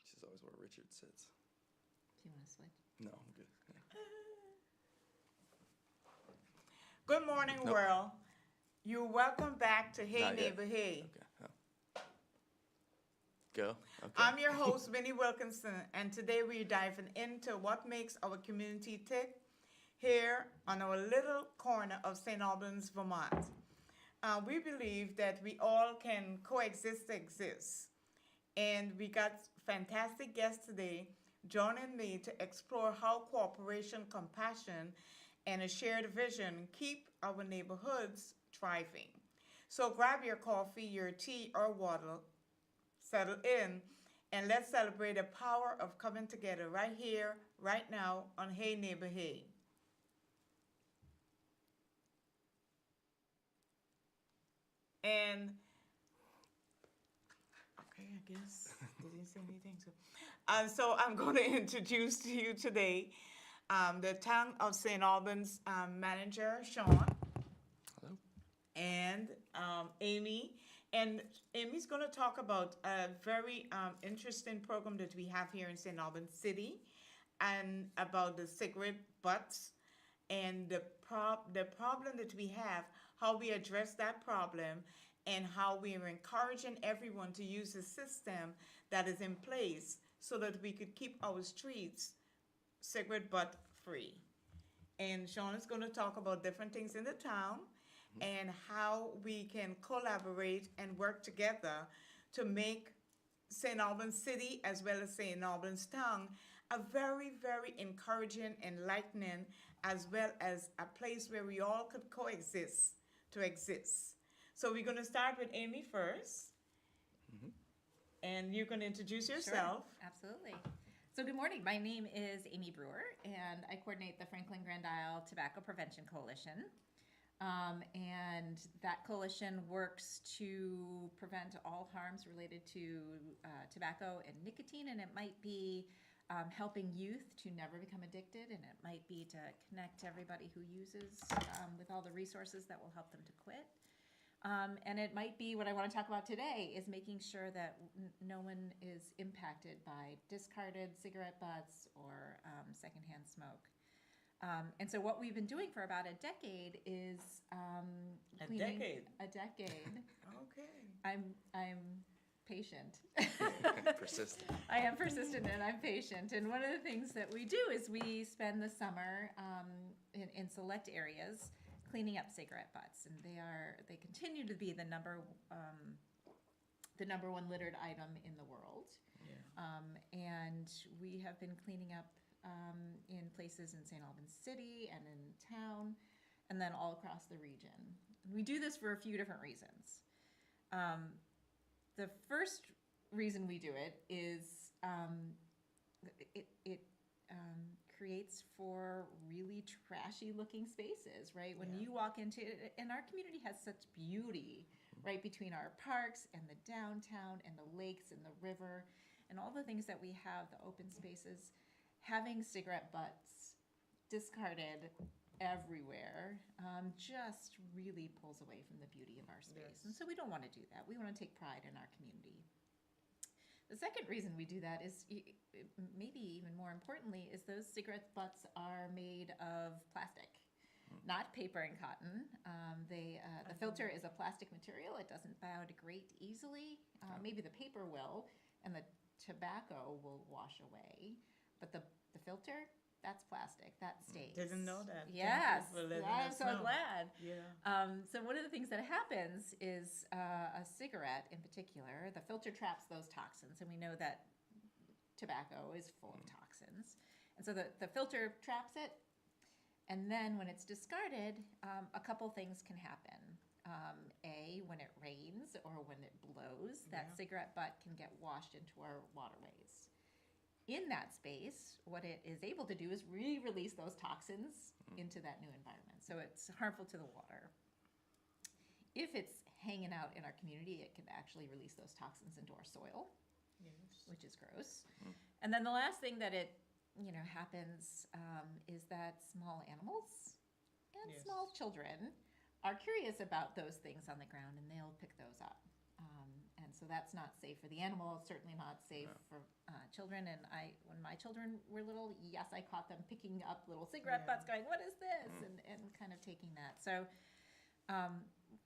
This is always where Richard sits. Do you want to switch? No, I'm good. Yeah. Good morning, Nope. world. You're welcome back to Hey Not yet. Neighbor Hey. Okay. Oh. Go. Okay. I'm your host, Winnie Wilkinson, and today we're diving into what makes our community tick here on our little corner of St. Albans, Vermont. We believe that we all can coexist, exist. And we got fantastic guests today joining me to explore how cooperation, compassion, and a shared vision keep our neighborhoods thriving. So grab your coffee, your tea, or water, settle in, and let's celebrate the power of coming together right here, right now on Hey Neighbor Hey. And okay, I guess they didn't say anything. So I'm going to introduce to you today the Town of St. Albans manager, Sean, Hello. and Amy. And Amy's going to talk about a very interesting program that we have here in St. Albans City and about the cigarette butts and the problem that we have, how we address that problem, and how we are encouraging everyone to use the system that is in place so that we could keep our streets cigarette butt free. And Sean is going to talk about different things in the town and how we can collaborate and work together to make St. Albans City as well as St. Albans Town a very, very encouraging, enlightening, as well as a place where we all could coexist to exist. So we're going to start with Amy first. And you're going to introduce yourself. Sure, absolutely. So good morning. My name is Amy Brewer, and I coordinate the Franklin Grand Isle Tobacco Prevention Coalition. And that coalition works to prevent all harms related to tobacco and nicotine, and it might be helping youth to never become addicted, and it might be to connect everybody who uses with all the resources that will help them to quit. And it might be what I want to talk about today is making sure that no one is impacted by discarded cigarette butts or secondhand smoke. And so what we've been doing for about a decade is cleaning. A decade. Okay. I'm patient. Persistent. I am persistent and I'm patient. And one of the things that we do is we spend the summer in select areas cleaning up cigarette butts, and they continue to be the number one littered item in the world. Yeah. And we have been cleaning up in places in St. Albans City and in town, and then all across the region. We do this for a few different reasons. The first reason we do it is it creates for really trashy looking spaces, right? When you walk into it, and our community has such beauty, right between our parks and the downtown and the lakes and the river and all the things that we have, the open spaces, having cigarette butts discarded everywhere just really pulls away from the beauty of our space. Yes. And so we don't want to do that. We want to take pride in our community. The second reason we do that is, maybe even more importantly, is those cigarette butts are made of plastic, not paper and cotton. The filter is a plastic material. It doesn't biodegrade easily. Maybe the paper will, and the tobacco will wash away. But the filter, that's plastic. That stays. Didn't know that. Thank you Yes, for letting I'm us so know. glad. Yeah. So one of the things that happens is a cigarette in particular, the filter traps those toxins, and we know that tobacco is full of toxins. And so the filter traps it, and then when it's discarded, a couple things can happen. When it rains or when it blows, that Yeah. cigarette butt can get washed into our waterways. In that space, what it is able to do is re-release those toxins into that new environment. So it's harmful to the water. If it's hanging out in our community, it can actually release those toxins into our soil, Yes. which is gross. And then the last thing that it happens is that small animals and Yes. small children are curious about those things on the ground, and they'll pick those up. And so that's not safe for the animal, certainly not safe for children. And when my children were little, yes, I caught them picking up little cigarette Yeah. butts going, what is this? And kind of taking that. So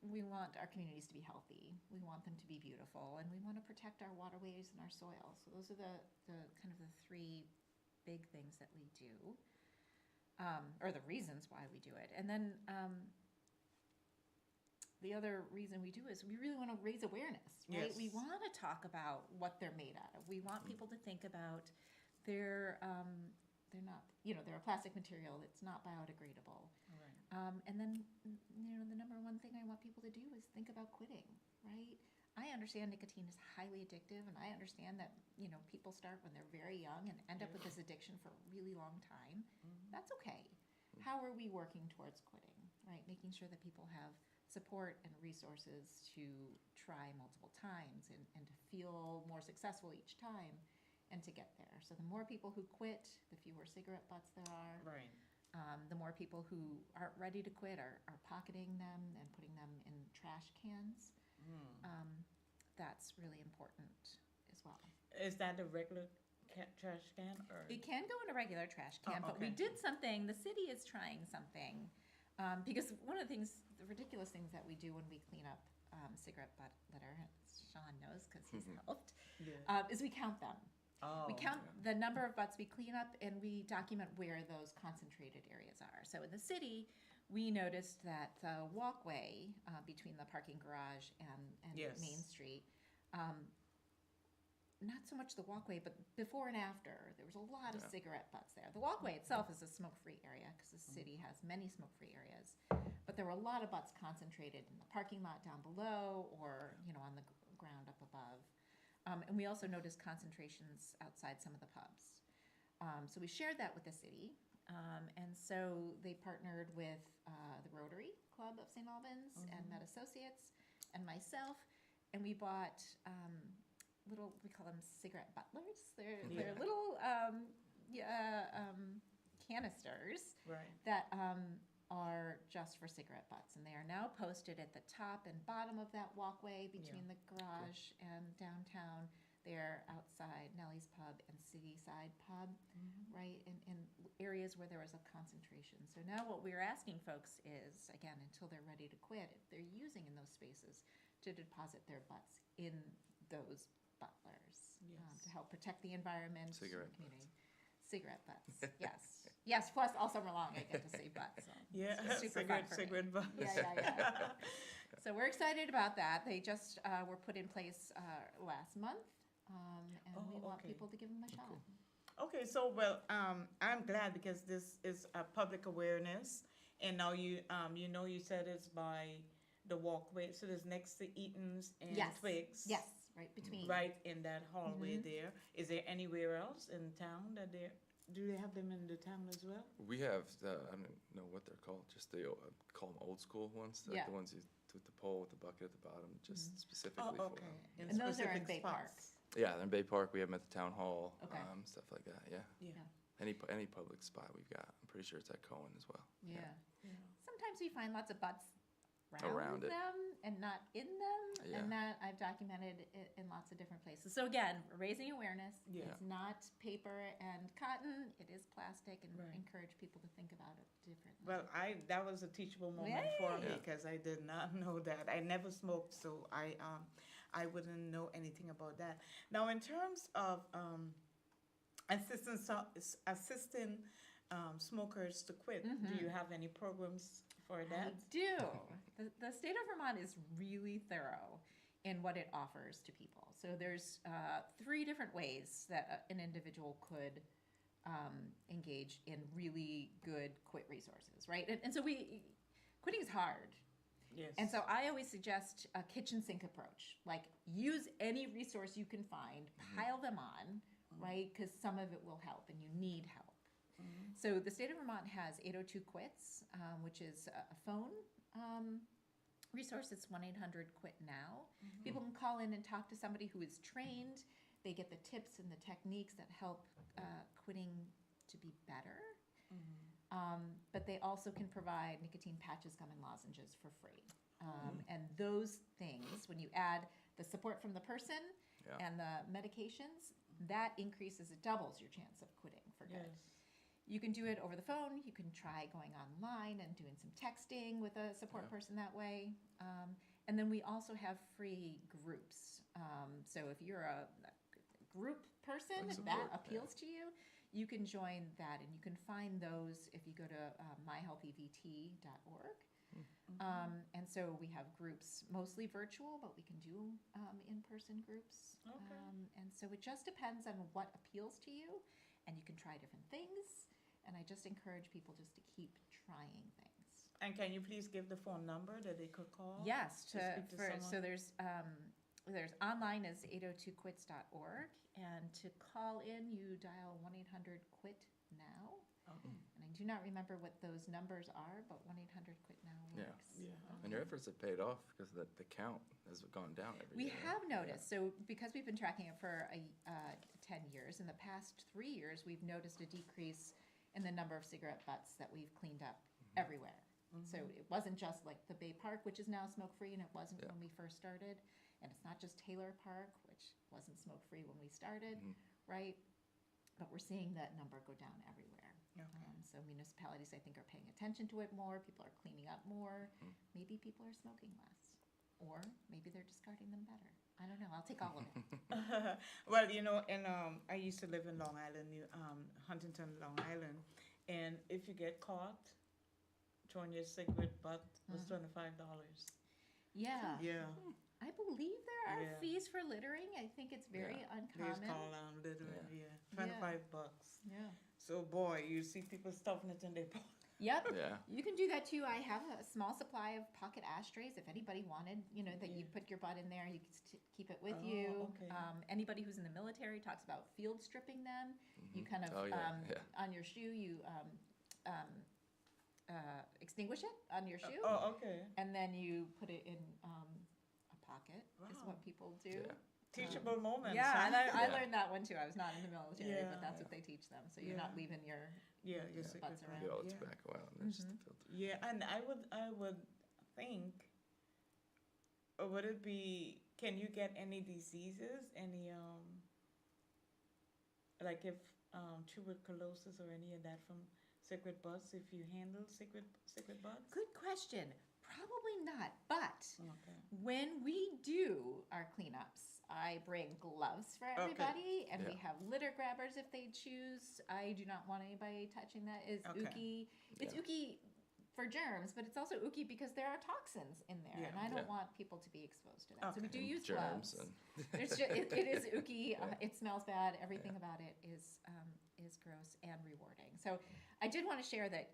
we want our communities to be healthy. We want them to be beautiful, and we want to protect our waterways and our soil. So those are the kind of the three big things that we do, or the reasons why we do it. And then the other reason we do is we really want to raise awareness, right? Yes. We want to talk about what they're made out of. We want people to think about they're not, they're a plastic material. It's not biodegradable. Right. And then, the number one thing I want people to do is think about quitting, right? I understand nicotine is highly addictive, and I understand that, people start when they're very young and end up with this addiction for a really long time. That's okay. How are we working towards quitting, right? Making sure that people have support and resources to try multiple times and to feel more successful each time and to get there. So the more people who quit, the fewer cigarette butts there are. Right. The more people who aren't ready to quit are pocketing them and putting them in trash cans. That's really important as well. Is that a regular trash can or? It can go in a regular trash can, but we okay. did something, the city is trying something. Because one of the ridiculous things that we do when we clean up cigarette butt litter, Sean knows because he's helped, Yeah. is we count them. Oh. We count the number of butts we clean up, and we document where those concentrated areas are. So in the city, we noticed that the walkway between the parking garage and Yes. Main Street, not so much the walkway, but before and after, there was a lot of cigarette butts there. The walkway itself is a smoke-free area because the city has many smoke-free areas. But there were a lot of butts concentrated in the parking lot down below or, on the ground up above. And we also noticed concentrations outside some of the pubs. So we shared that with the city. And so they partnered with the Rotary Club of St. Albans and Med Associates and myself. And we bought we call them cigarette butlers. They're little canisters Right. that are just for cigarette butts, and they are now posted at the top and bottom of that walkway between the garage and downtown. They're outside Nellie's Pub and Cityside Pub, right, in areas where there was a concentration. So now what we're asking folks is, again, until they're ready to quit, if they're using in those spaces, to deposit their butts in those butlers Yes. to help protect the environment Cigarette and the community. Cigarette butts, yes. Yes, plus all summer long I get to say butts. So Yeah. it's super fun for me. Cigarette butts. Yeah. So we're excited about that. They just were put in place last month, and Oh, we want okay. people to give them a shot. Okay, so I'm glad because this is a public awareness, and now you said it's by the walkway, so there's next to Eaton's and Yes. Twigs. Yes, right between. Right in that hallway there. Is there anywhere else in town that do they have them in the town as well? We have I don't know what they're called. Just call them old school ones. Like Yeah. the ones you with the pole with the bucket at the bottom, just specifically Oh, for okay. them. In And those are in specific Bay Park. spots. Yeah, they're in Bay Park. We have them at the town hall. Okay. Stuff like that. Yeah. Yeah. Any public spot we've got. I'm pretty sure it's at Cohen as well. Yeah. Yeah. Sometimes we find lots of butts Around it. them and not in them, Yeah. and that I've documented in lots of different places. So again, raising awareness. Yeah. It's not paper and cotton. It is plastic, and Right. encourage people to think about it differently. Well, that was a teachable moment Yay! for me Yeah. because I did not know that. I never smoked, so I wouldn't know anything about that. Now, in terms of assisting smokers to quit, do you have any programs for I that? do. The state of Vermont is really thorough in what it offers to people. So there's 3 different ways that an individual could engage in really good quit resources, right? And so quitting is hard. Yes. And so I always suggest a kitchen sink approach. Like, use any resource you can find, pile them on, right? Because some of it will help, and you need help. So the state of Vermont has 802 Quits, which is a phone resource. It's 1-800-QUIT-NOW. People can call in and talk to somebody who is trained. They get the tips and the techniques that help quitting to be better. But they also can provide nicotine patches, gum, and lozenges for free. And those things, when you add the support from the person Yeah. and the medications, that increases, it doubles your chance of quitting for good. Yes. You can do it over the phone. You can try going online and doing some texting with a support person that way. And then we also have free groups. So if you're a group person, Like if that support, appeals to you, you can join that. And you can find those if you go to myhealthyvt.org. And so we have groups, mostly virtual, but we can do in-person groups. Okay. And so it just depends on what appeals to you, and you can try different things. And I just encourage people just to keep trying things. And can you please give the phone number that they could call? Yes, to speak to someone? so there's online is 802quits.org, and to call in you dial 1-800-QUIT-NOW. Oh. And I do not remember what those numbers are, but 1-800-QUIT-NOW Yeah. works. Yeah. And your efforts have paid off because the count has gone down every We year. have noticed, so because we've been tracking it for 10 years, in the past 3 years, we've noticed a decrease in the number of cigarette butts that we've cleaned up everywhere. So it wasn't just like the Bay Park, which is now smoke-free, and it wasn't when we first started. And it's not just Taylor Park, which wasn't smoke-free when we started, right? But we're seeing that number go down everywhere. Okay. So municipalities, I think, are paying attention to it more. People are cleaning up more. Maybe people are smoking less. Or maybe they're discarding them better. I don't know. I'll take all of it. Well, I used to live in Long Island, Huntington, Long Island, and if you get caught throwing your cigarette butt, was $25. Yeah. Yeah, I believe there are Yeah. fees for littering. I think it's very they just uncommon. call literally, yeah, $25. Yeah. So boy, you see people stuffing it in their pocket. Yep. Yeah. You can do that too. I have a small supply of pocket ashtrays. If anybody wanted, that you put your butt in there, you can keep it with Oh, you. okay. Anybody who's in the military talks about field stripping them. You kind of Oh, yeah, on your shoe, you extinguish it on your shoe, Oh, okay. and then you put it in a pocket. Is Wow. what people do. Yeah. Teachable moments. Yeah, huh? and I Yeah. learned that one too. I was not in the military, Yeah. but that's what they teach them. So you're Yeah. not leaving your Yeah, your butts cigarette around. Get all the yeah. tobacco out and there's just the filter. Yeah, and I would think, or would it be? Can you get any diseases? Any like if tuberculosis or any of that from cigarette butts? If you handle cigarette butts? Good question. Probably not, but Okay. when we do our cleanups, I bring gloves for everybody, and we Yeah. have litter grabbers if they choose. I do not want anybody touching that. It's Okay. ooky. It's Yeah. ooky for germs, but it's also ooky because there are toxins in there, and Yeah. I don't Yeah. want people to be exposed to that. So we Okay. do use Germs gloves. and There's just, it is ooky. Yeah. It smells bad. Everything about it is gross and rewarding. So I did want to share that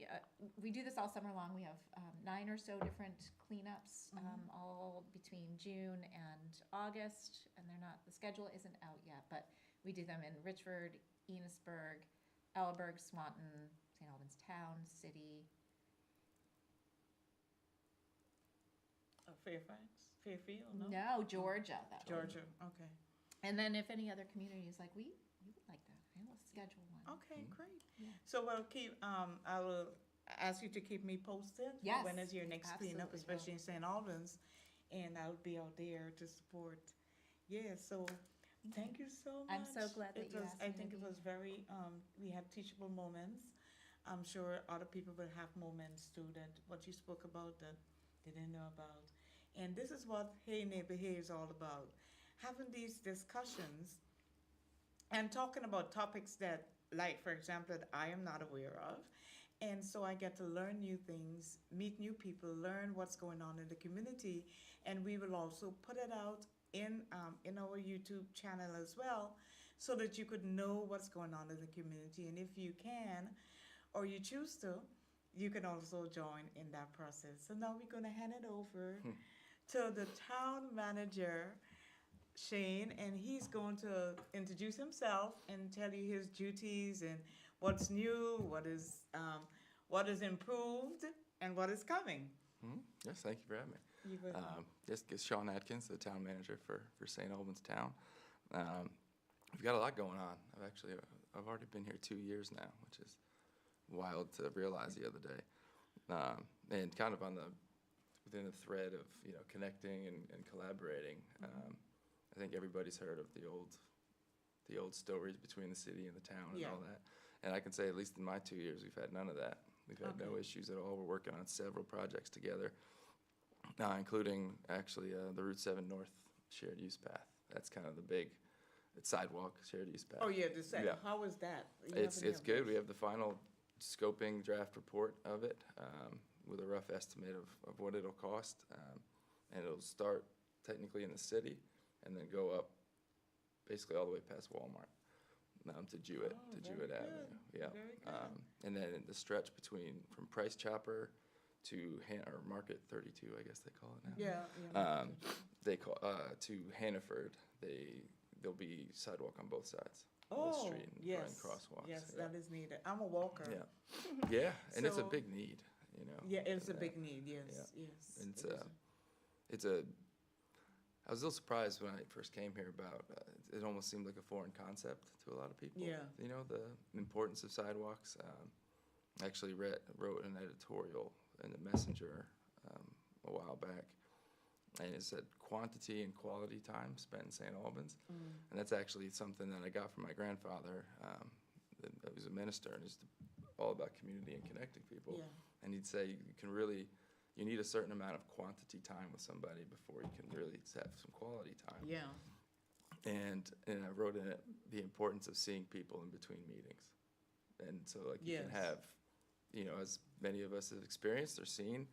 we do this all summer long. We have 9 or so different cleanups, all between June and August, and the schedule isn't out yet, but we do them in Richford, Enosburg, Elberg, Swanton, St. Albans Town, City, Fairfield, no? No, Georgia, though. Georgia, okay. And then if any other communities like, we would like that, okay, we'll schedule one. Okay, great. Yeah. So we'll keep, I will ask you to keep me posted. for Yes, When is your next cleanup, absolutely especially in St. Albans, and I'll be out there to support. Yeah, so, thank you so much. I'm so glad that It you was- asked I me to think it be was very, we had teachable moments. I'm sure other people will have moments too, that what you spoke about that they didn't know about. And this is what Hey Neighbor Hey is all about. Having these discussions and talking about topics that, like, for example, that I am not aware of. And so I get to learn new things, meet new people, learn what's going on in the community, and we will also put it out in our YouTube channel as well, so that you could know what's going on in the community. And if you can, or you choose to, you can also join in that process. So now we're gonna hand it over to the town manager, Shane, and he's going to introduce himself and tell you his duties and what's new, what is improved, and what is coming. Yes, thank you for having me. You would- Yes, it's Sean Atkins, the town manager for St. Albans Town. We've got a lot going on. I've already been here 2 years now, which is wild to realize the other day. And kind of within the thread of, connecting and collaborating. I think everybody's heard of the old stories between the city and the town and Yeah. all that. And I can say, at least in my 2 years, we've had none of that. We've had no Okay. issues at all. We're working on several projects together, including actually the Route 7 North shared use path. That's kind of it's sidewalk shared use path. Oh, yeah, the second, Yeah. how is that? You It's haven't good. helped We us. have the final scoping draft report of it, with a rough estimate of what it'll cost. And it'll start technically in the city and then go up basically all the way past Walmart, to Jewett, Oh, to very Jewett good. Avenue. Yeah. Very good. And then the stretch from Price Chopper to or Market 32, I guess they call it now. Yeah. They call to Hannaford. There'll be sidewalk on both sides of the Oh, street and yes, crosswalks. yes, yeah. that is needed. I'm a walker. Yeah, and it's a So- big need, Yeah, it's a and, big need, yes, yeah. yes. And it is. I was a little surprised when I first came here about, it almost seemed like a foreign concept to a lot of people. Yeah. The importance of sidewalks. I actually wrote an editorial in the Messenger a while back, and it said quantity and quality time spent in St. Albans. And that's actually something that I got from my grandfather, that was a minister, and he's all about community and connecting people. Yeah. And he'd say you need a certain amount of quantity time with somebody before you can really have some quality time. Yeah, And I wrote in it the importance of seeing people in between meetings. And so you can Yes. have, as many of us have experienced or seen,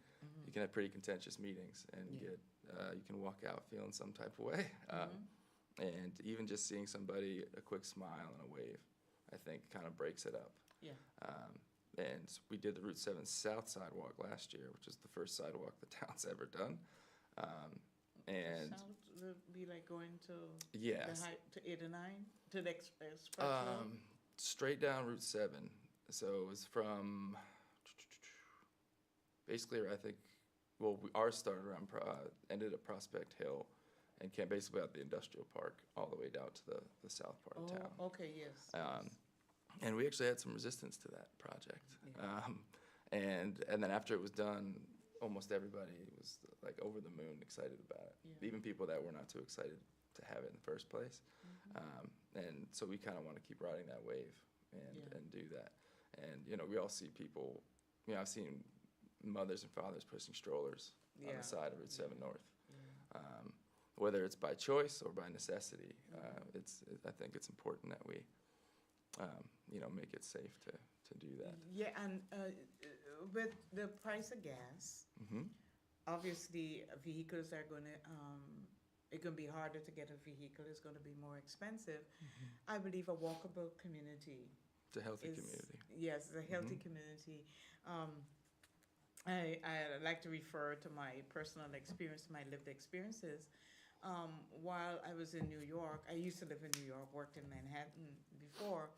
you can have pretty contentious meetings and Yeah. you can walk out feeling some type of way. And even just seeing somebody, a quick smile and a wave, I think kind of breaks it up. yeah. And we did the Route 7 South sidewalk last year, which is the first sidewalk the town's ever done. And Sounds would be like going to yes, the to 89, to the express road? straight down Route 7. So it was from basically, I think, ours started around, ended at Prospect Hill and came basically out the industrial park all the way down to the south part of town. Oh, okay, yes. And we actually had some resistance to that project. And then after it was done, almost everybody was like over the moon excited about it. Yeah. Even people that were not too excited to have it in the first place. And so we kind of want to keep riding that wave and do that. And, we all see people, I've seen mothers and fathers pushing strollers on the side of Route 7 North. Whether it's by choice or by necessity, I think it's important that we, make it safe to do that. Yeah, and with the price of gas, obviously vehicles are going to, it's going to be harder to get a vehicle, it's going to be more expensive. I believe a walkable community It's a healthy is, community. yes, a healthy community. I like to refer to my personal experience, my lived experiences. While I was in New York, I used to live in New York, worked in Manhattan before,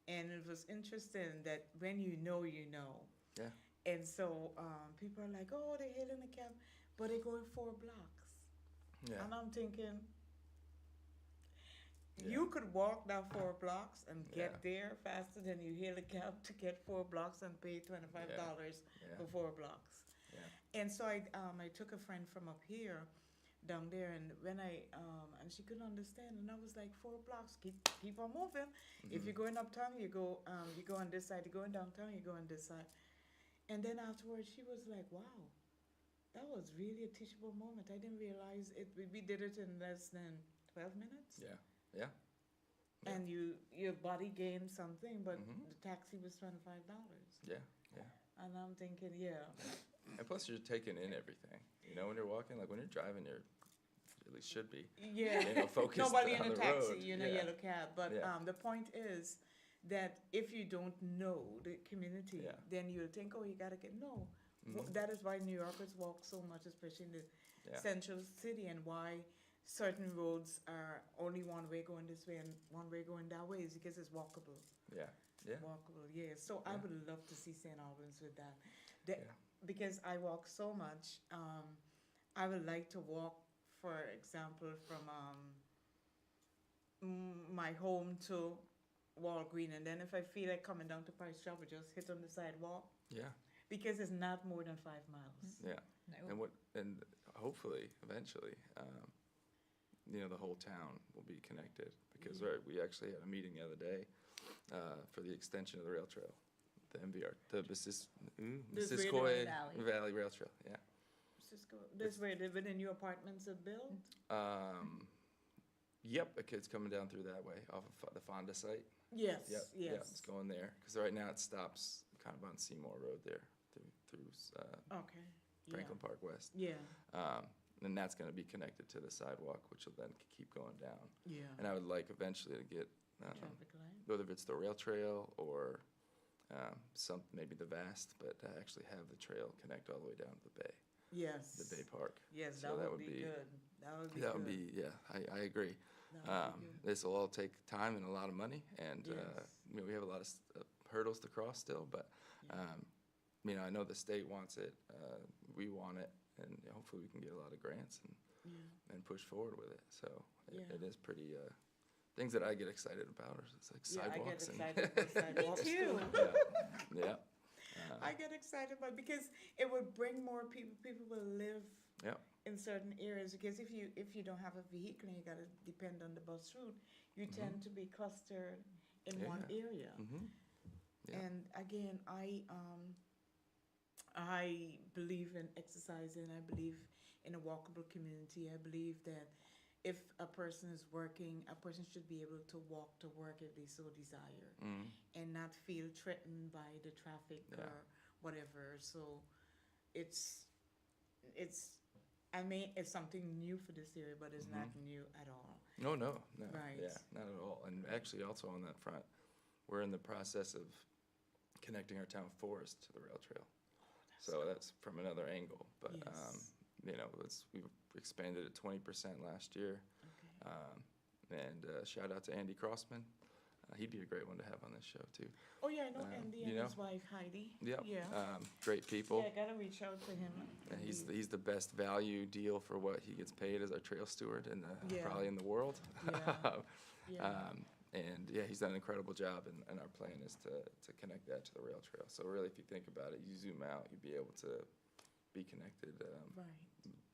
and it was interesting that when you know, you know. Yeah. And so people are like, oh, they're hailing a cab. but they're going 4 blocks. Yeah. And I'm thinking, Yeah. you could walk down 4 blocks and get Yeah. there faster than you hail a cab to get 4 blocks and pay $25 Yeah. for 4 blocks. Yeah. And so I took a friend from up here down there, and when and she couldn't understand, and I was like, 4 blocks, keep on moving. If Mhm. you're going uptown, you go on this side. You're going downtown, you go on this side. And then afterwards, she was like, wow, that was really a teachable moment. I didn't realize it. We did it in less than 12 minutes. Yeah. Yeah. Yeah. And your body gained something, but Mhm. the taxi was $25. Yeah. Yeah. And I'm thinking, yeah, And plus, you're taking in everything. You know, when you're walking, like when you're driving, you're at least should be. yeah. You know, focused Nobody on in a the taxi, road. in a Yeah. yellow cab. But Yeah. the point is that if you don't know the community, Yeah. then you'll think, oh, you gotta get no. Mhm. That is why New Yorkers walk so much, especially in the Yeah. central city, and why certain roads are only one way going this way and one way going that way is because it's walkable. Yeah. Yeah. Walkable, yeah. So I Yeah. would love to see St. Albans with that. The- Yeah. Because I walk so much, I would like to walk, for example, from my home to Walgreen, and then if I feel like coming down to Price Chopper, just hit on the sidewalk, Yeah. because it's not more than 5 miles. Yeah. No. And hopefully, eventually, you know, the whole town will be connected because we actually had a meeting the other day for the extension of the rail trail, the MVR, the Missisquoi Valley. Valley Rail Trail. Yeah. This where the new apartments are built? Yep, a kid's coming down through that way off of the Fonda site. Yes, Yep. yes. Yep, it's going there because right now it stops kind of on Seymour Road there through Okay. Franklin Park West. Yeah, And that's going to be connected to the sidewalk, which will then keep going down. yeah. And I would like eventually to get, Traffic light. whether it's the rail trail or maybe the Vast, but actually have the trail connect all the way down to the bay, Yes. the Bay Park. Yes, So that would be good. That would be That good. would be, yeah, I agree. That would be good. This will all take time and a lot of money, and Yes. you know, we have a lot of hurdles to cross still, but Yeah. you know, I know the state wants it, we want it, and hopefully we can get a lot of grants and push forward with it. So Yeah. it is pretty things that I get excited about are it's like Yeah, I get sidewalks excited about sidewalks too. yeah. I get excited about because it would bring more people. People will live Yeah. in certain areas because if you don't have a vehicle and you gotta depend on the bus route, you tend to be clustered in Yeah. one area. Mm-hmm. Yeah. And again, I believe in exercising. I believe in a walkable community. I believe that if a person is working, a person should be able to walk to work if they so desire, Mm-hmm. and not feel threatened by the traffic Yeah. or whatever. So it's it's something new for this area, but it's not new at all. No. Right. Yeah, not at all. And actually, also on that front, we're in the process of connecting our town forest to the rail trail. So that's from another angle. But Yes. you know, we've expanded it 20% last year. Okay. And shout out to Andy Crossman. He'd be a great one to have on this show too. Oh yeah, I know Andy you and know? his wife Heidi. Yep. Yeah. Great people. Yeah, I gotta reach out to him. And he's the best value deal for what he gets paid as our trail steward in the Yeah. probably in the world. Yeah. Yeah. And yeah, he's done an incredible job, and our plan is to connect that to the rail trail. So really, if you think about it, you zoom out, you'd be able to be connected Right.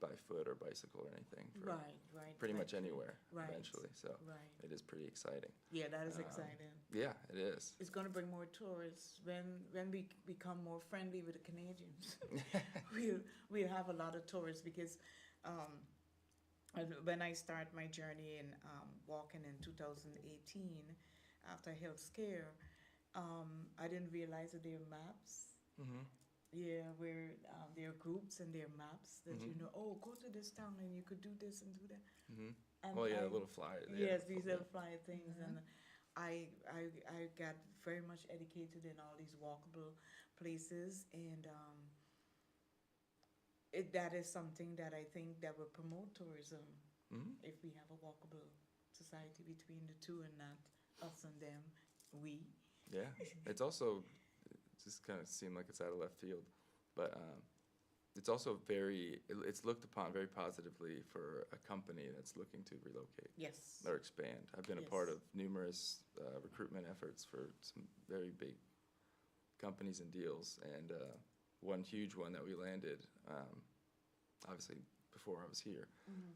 by foot or bicycle or anything for Right. pretty Right. much anywhere Right. eventually. So Right. it is pretty exciting. Yeah, that is Um, exciting. Yeah, it is. It's going to bring more tourists when we become more friendly with the Canadians. we'll have a lot of tourists because when I started my journey in walking in 2018 after health scare, I didn't realize that there are maps. Mm-hmm. Yeah, where there are groups and there are maps that you know. Oh, go to this town and you could do this and do that. Mm-hmm. And Well, yeah, I- the little flyer. Yes, these little flyer things, and I got very much educated in all these walkable places, and that is something that I think that will promote tourism Mm-hmm. if we have a walkable society between the two and not us and them, we. Yeah, it's also, it just kind of seemed like it's out of left field, but it's also it's looked upon very positively for a company that's looking to relocate Yes. or expand. I've been a Yes. part of numerous recruitment efforts for some very big companies and deals, and one huge one that we landed, obviously before I was here, Mhm.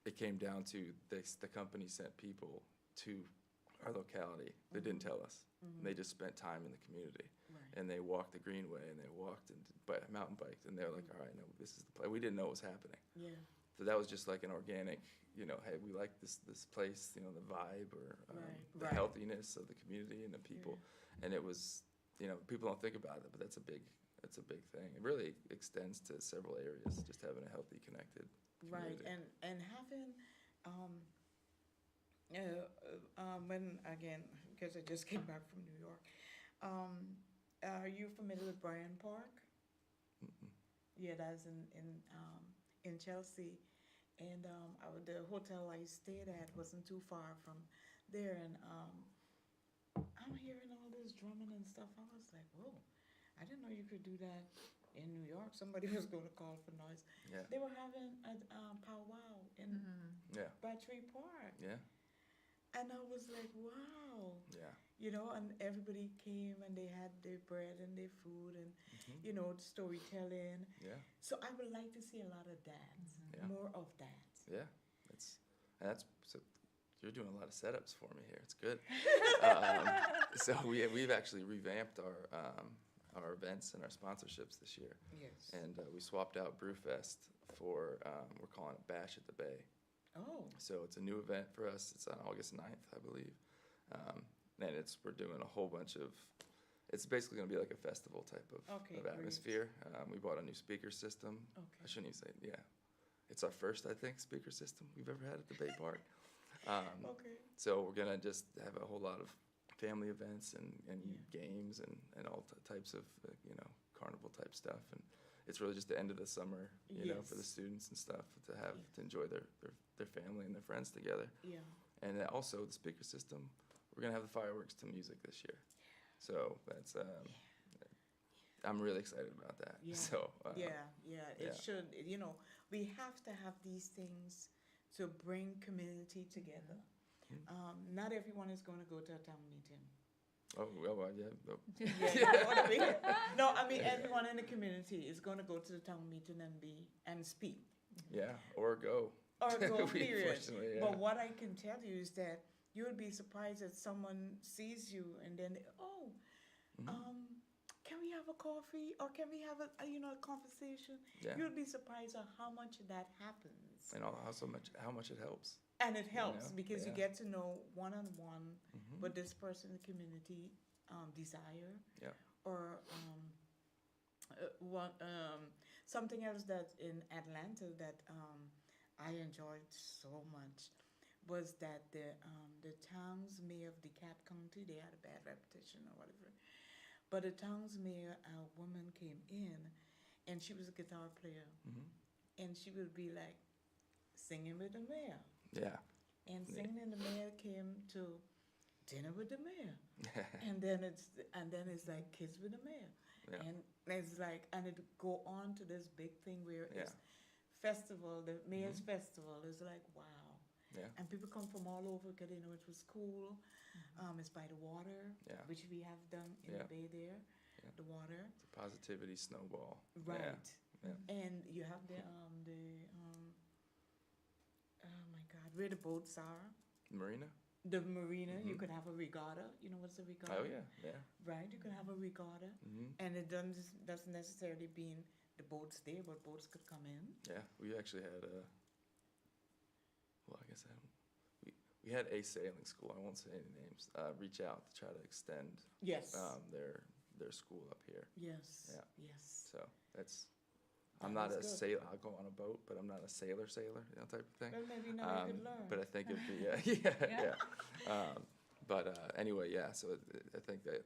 it came down to the company sent people to our locality. They didn't tell us. Mhm. They just spent time in the community. Right. And they walked the greenway, and they walked and mountain biked, and they're like, all right, no, this is the place. We didn't know what was happening. Yeah. So that was just like an organic, hey, we like this place, the vibe or Right, the right. healthiness of the community and the people. And it was, people don't think about it, but that's a big thing. It really extends to several areas, just having a healthy, connected Right, community. and having, when, again, because I just came back from New York, are you familiar with Bryant Park? Mm-mm. Yeah, that's in Chelsea, and the hotel I stayed at wasn't too far from there, and I'm hearing all this drumming and stuff. I was like, whoa, I didn't know you could do that in New York. Somebody was going to call for noise. Yeah, They were having a powwow in Mhm. yeah, Battery Park, yeah, and I was like, wow, yeah. and everybody came and they had their bread and their food and Mhm. storytelling. Yeah, So I would like to see a lot of that, Yeah. more of that. yeah. That's so. You're doing a lot of setups for me here. It's good. um, so we've actually revamped our events and our sponsorships this year, Yes. and we swapped out Brewfest for we're calling it Bash at the Bay. Oh, So it's a new event for us. It's on August 9th, I believe, and we're doing a whole bunch of. It's basically going to be like a festival type of Okay, great. atmosphere. We bought a new speaker system. I okay. shouldn't even say, yeah. It's our first, I think, speaker system we've ever had at the Bay Park. Okay. So we're going to just have a whole lot of family events and Yeah. games and all types of, carnival type stuff. And it's really just the end of the summer, for the Yes. students and stuff to Yeah. to enjoy their family and their friends together. Yeah. And then also the speaker system, we're going to have the fireworks to music this year. So that's, I'm really excited about that. Yeah. So, Yeah. It yeah. should. We have to have these things to bring community together. Mhm. Not everyone is going to go to a town meeting. Oh, well, yeah. No. Yeah, you know what I mean? No, I mean Yeah. everyone in the community is going to go to the town meeting and speak Yeah, or go. or go. Period. Unfortunately, yeah. But what I can tell you is that you would be surprised that someone sees you and then Mhm. can we have a coffee or can we have a conversation? Yeah. You'd be surprised at how much that happens. And how much it helps. And it helps know? because you Yeah. get to know one-on-one Mhm. what this person in the community desire. Yeah. Or something else that in Atlanta that I enjoyed so much was that the town's mayor of DeKalb County, they had a bad reputation or whatever, but the town's mayor, a woman came in and she was a guitar player Mhm. and she would be like singing with the mayor. Yeah. And Yeah. singing and the mayor came to dinner with the mayor. And then it's like kids with the mayor. Yeah. And it's like and it go on to this big thing where Yeah. it's festival, the mayor's Mhm. festival is like wow. Yeah. And people come from all over because they know it was cool. It's by the water, Yeah. which we have done in Yeah. the bay there. Yeah. The water. It's a positivity snowball. Right. Yeah. And you have oh my God, where the boats are. Marina? The marina, you Mhm. could have a regatta. You know what's a regatta? Oh, yeah. Yeah. Right, you could have a regatta. Mhm. And it doesn't necessarily mean the boat's there, but boats could come in. Yeah. We actually had well, I guess we had a sailing school, I won't say any names, reach out to try to extend Yes. their school up here. Yes. Yeah. Yes. So that's, That I'm not a is good. sailor, I'll go on a boat, but I'm not a sailor, type of thing. Well, maybe now you could learn. But I think it'd be, Yeah. But anyway, yeah, so I think that,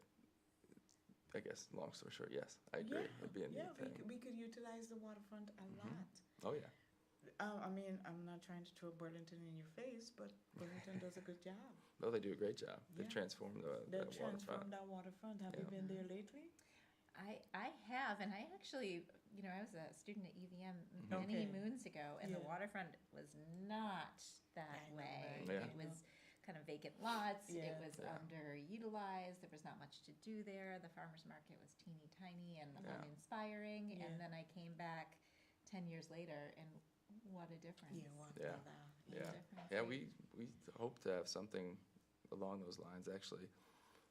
I guess, long story short, yes, I agree, it'd be a Yeah, neat thing. we could utilize the waterfront a Mhm. lot. Oh, yeah, I mean, I'm not trying to throw Burlington in your face, but Burlington does a good job. no, they do a great job. They've Yeah. transformed the They've waterfront. transformed our waterfront. Have you Yeah. been there lately? I have, and I actually, I was a student at UVM many Okay. moons ago, and the Yeah. waterfront was not that I know, way. right? Yeah. It was kind of vacant lots. Yeah. It was Yeah. underutilized. There was not much to do there. The farmers market was teeny tiny and Yeah. uninspiring. Yeah. And then I came back 10 years later, and what a difference! Yeah, what Yeah. about that? What a Yeah. difference. Yeah, we hope to have something along those lines. Actually,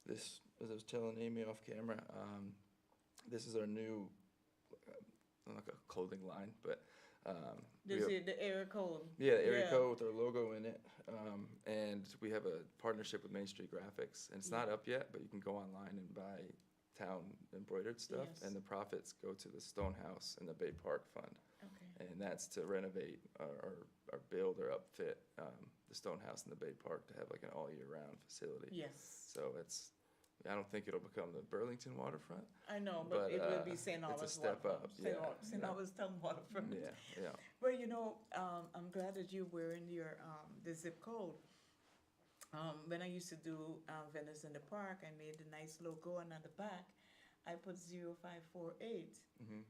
this, as I was telling Amy off camera, this is our new, like a clothing line, but we This have- is the area code. yeah, area Yeah. code with our logo in it, and we have a partnership with Main Street Graphics, and it's not Yeah. up yet, but you can go online and buy town embroidered stuff, Yes. and the profits go to the Stonehouse and the Bay Park Fund. Okay. And that's to renovate or build or upfit the Stonehouse and the Bay Park to have like an all year round facility. Yes. So I don't think it'll become the Burlington waterfront. I know, but But, it will be St. it's a Albans step waterfront. up, yeah, St. yeah. Albans town waterfront. Yeah, yeah, Well, I'm glad that you're wearing your the zip code. When I used to do Venice in the Park, I made the nice logo, and on the back, I put 0548. hmm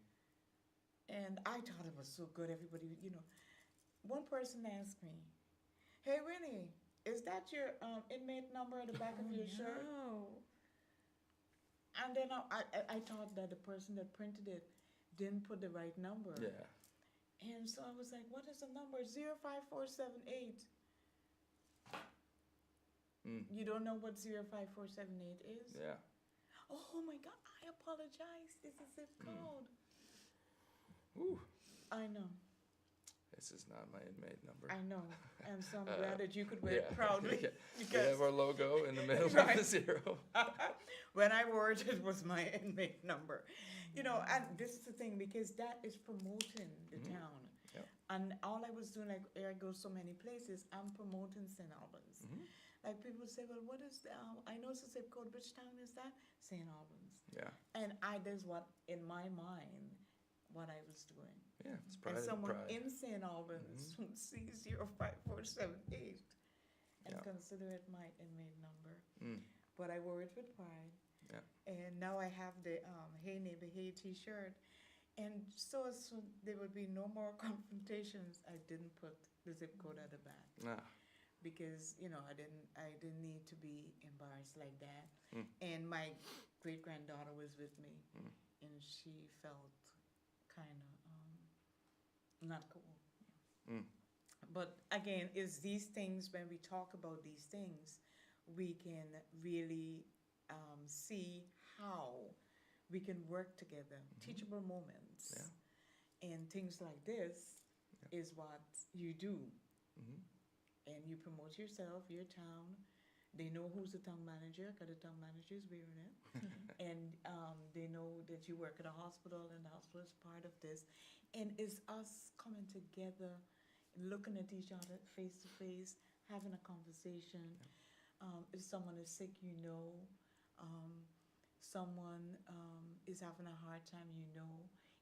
And I thought it was so good. Everybody, one person asked me, "Hey, Winnie, is that your inmate number at the back of your shirt?" No. And then I thought that the person that printed it didn't put the right number. yeah. And so I was like, "What is the number? 05478." Mm. You don't know what 05478 is? Yeah. Oh my God! I apologize. It's a zip code. Woo. I know. This is not my inmate number. I know. And so I'm Uh, glad that you could wear it Yeah. proudly. Yeah. We Because have our logo in the middle of Right. the zero. when I wore it, it was my inmate number. And this is the thing, because that is promoting the Mhm. town. Yep. And all I was doing, like, I go so many places, I'm promoting St. Albans. Mhm. Like, people say, well, what is the, I know it's a zip code, which town is that? St. Albans. Yeah. And that's what, in my mind, what I was doing. Yeah. It's pride And someone pride. in St. Albans would see 05478 and Yeah. consider it my inmate number. Mm. But I wore it with pride. Yeah. And now I have the Hey Neighbor Hey t-shirt. And so there would be no more confrontations. I didn't put the zip code at the back Ah. because I didn't need to be embarrassed like that. Mm. And my great granddaughter was with me, Mm. and she felt kind of not cool. Mm. But again, it's these things, when we talk about these things, we can really see how we can work together, teachable moments. Yeah. And things like this Yeah. is what you do. Mhm. And you promote yourself, your town. They know who's the town manager, because the town manager is wearing it. And they know that you work at a hospital, and the hospital is part of this. And it's us coming together, looking at each other face to face, having a conversation. If someone is sick, someone is having a hard time,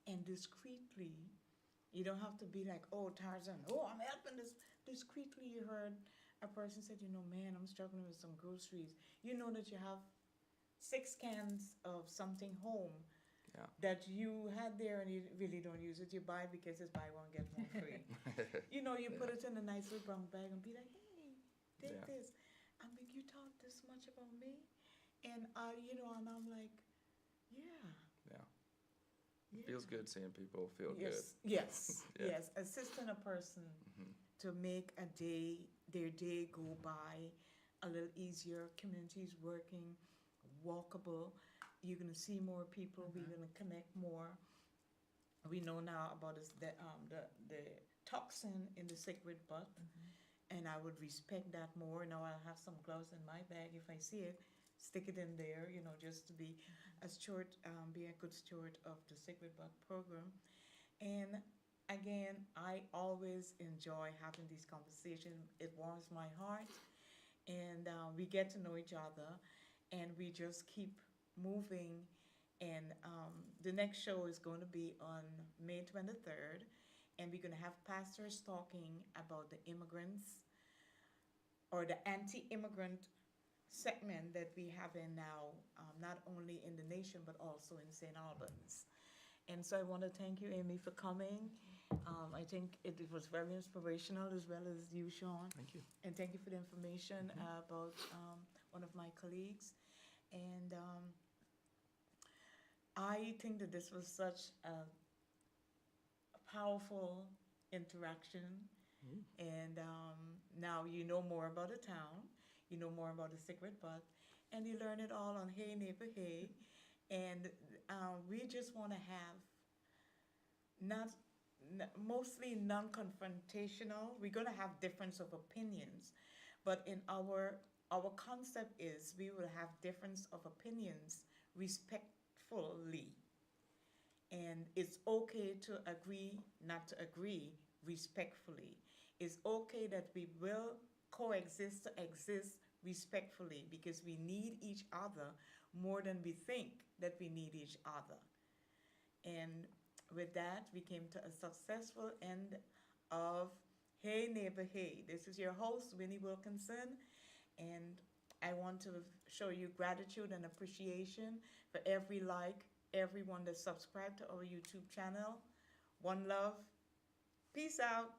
and discreetly, you don't have to be like, oh, Tarzan, oh, I'm helping this. Discreetly, you heard a person said, man, I'm struggling with some groceries. You know that you have 6 cans of something home Yeah. that you had there and you really don't use it. You buy it because it's buy one, get one free. You put it in a nice little brown bag and be like, hey, take Yeah. this. I mean, you talk this much about me? And and I'm like, yeah. Yeah. It feels good seeing people feel Yes, good. yes, Yeah. yes. Assisting a person Mhm. to make their day go by a little easier. Communities working, walkable. You're gonna see more people. We're gonna connect more. We know now about the toxin in the cigarette butt, and I would respect that more. Now I'll have some gloves in my bag if I see it. Stick it in there, just to be be a good steward of the cigarette butt program. And again, I always enjoy having these conversations. It warms my heart, and we get to know each other, and we just keep moving. And the next show is going to be on May 23rd, and we're going to have pastors talking about the immigrants or the anti-immigrant segment that we have in now, not only in the nation but also in St. Albans. And so I want to thank you, Amy, for coming. I think it was very inspirational, as well as you, Sean. Thank you. And thank you for the information about one of my colleagues. And I think that this was such a powerful interaction. And now you know more about the town, you know more about the Secret Bud, and you learn it all on Hey Neighbor Hey. And we just want to have not mostly non-confrontational. We're going to have difference of opinions, but in our concept is we will have difference of opinions respectfully, and it's okay to agree not to agree respectfully. It's okay that we will coexist to exist respectfully, because we need each other more than we think that we need each other. And with that, we came to a successful end of Hey Neighbor Hey. This is your host, Winnie Wilkinson, and I want to show you gratitude and appreciation for every like, everyone that subscribed to our YouTube channel. One love. Peace out.